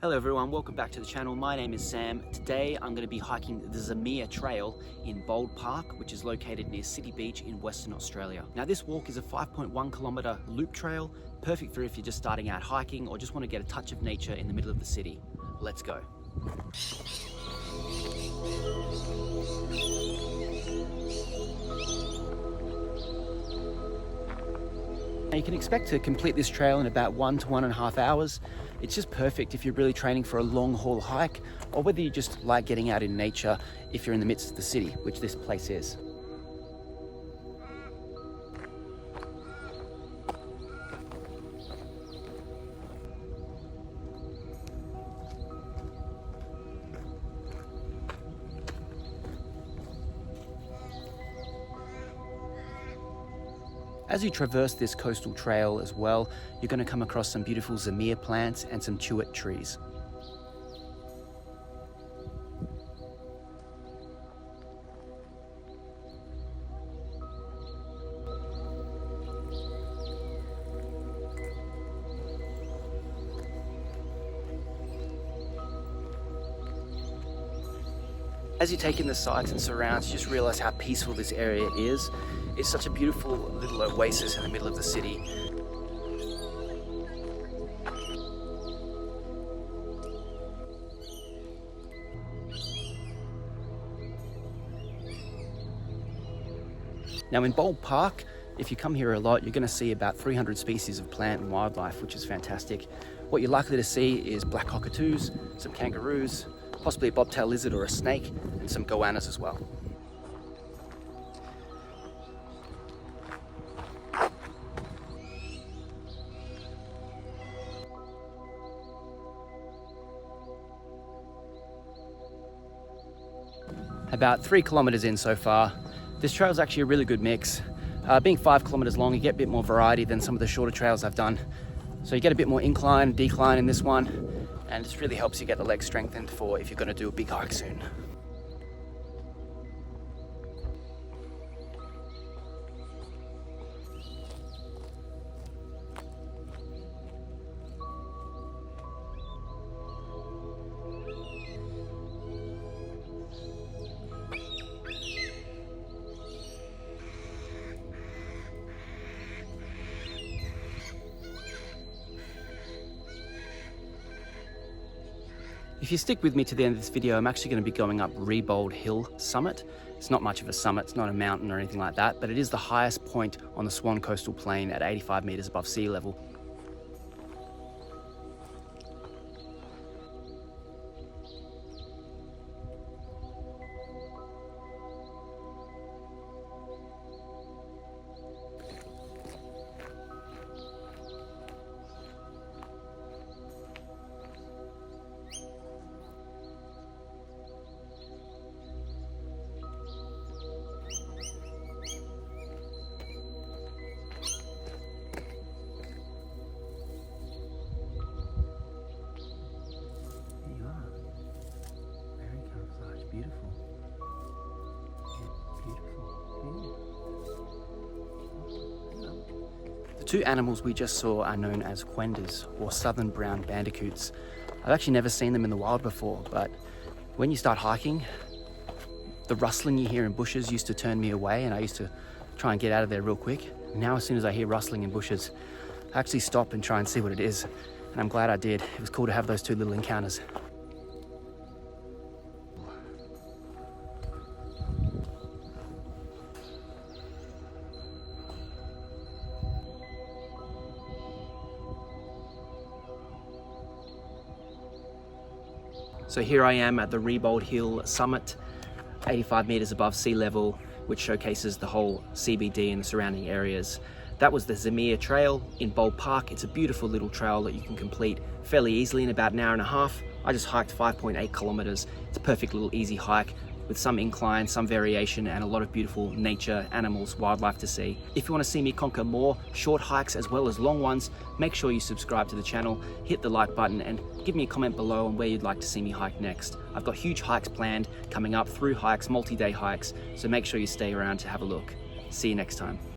Hello everyone, welcome back to the channel. My name is Sam. Today I'm going to be hiking the Zamia Trail in Reabold Park, which is located near City Beach in Western Australia. Now this walk is a 5.1 kilometre loop trail, perfect for if you're just starting out hiking or just want to get a touch of nature in the middle of the city. Let's go. Now you can expect to complete this trail in about 1 to 1.5 hours. It's just perfect if you're really training for a long haul hike, or whether you just like getting out in nature if you're in the midst of the city, which this place is. As you traverse this coastal trail as well, you're going to come across some beautiful Zamia plants and some chewit trees. As you take in the sights and surrounds, you just realize how peaceful this area is. It's such a beautiful little oasis in the middle of the city. Now in Reabold Park, if you come here a lot, you're going to see about 300 species of plant and wildlife, which is fantastic. What you're likely to see is black cockatoos, some kangaroos, possibly a bobtail lizard or a snake, and some goannas as well. About 3 kilometers in so far. This trail is actually a really good mix. Being 5 kilometers long, you get a bit more variety than some of the shorter trails I've done. So you get a bit more incline, decline in this one, and this really helps you get the legs strengthened for if you're going to do a big hike soon. If you stick with me to the end of this video, I'm actually going to be going up Reabold Hill Summit. It's not much of a summit, it's not a mountain or anything like that, but it is the highest point on the Swan Coastal Plain at 85 meters above sea level. Beautiful. The two animals we just saw are known as quendas, or southern brown bandicoots. I've actually never seen them in the wild before, but when you start hiking, the rustling you hear in bushes used to turn me away, and I used to try and get out of there real quick. Now as soon as I hear rustling in bushes, I actually stop and try and see what it is, and I'm glad I did. It was cool to have those two little encounters. So here I am at the Reabold Hill Summit, 85 meters above sea level, which showcases the whole CBD and the surrounding areas. That was the Zamia Trail in Reabold Park. It's a beautiful little trail that you can complete fairly easily in about an hour and a half. I just hiked 5.8 kilometers. It's a perfect little easy hike with some incline, some variation, and a lot of beautiful nature, animals, wildlife to see. If you want to see me conquer more short hikes as well as long ones, make sure you subscribe to the channel, hit the like button, and give me a comment below on where you'd like to see me hike next. I've got huge hikes planned coming up, through hikes, multi-day hikes, so make sure you stay around to have a look. See you next time.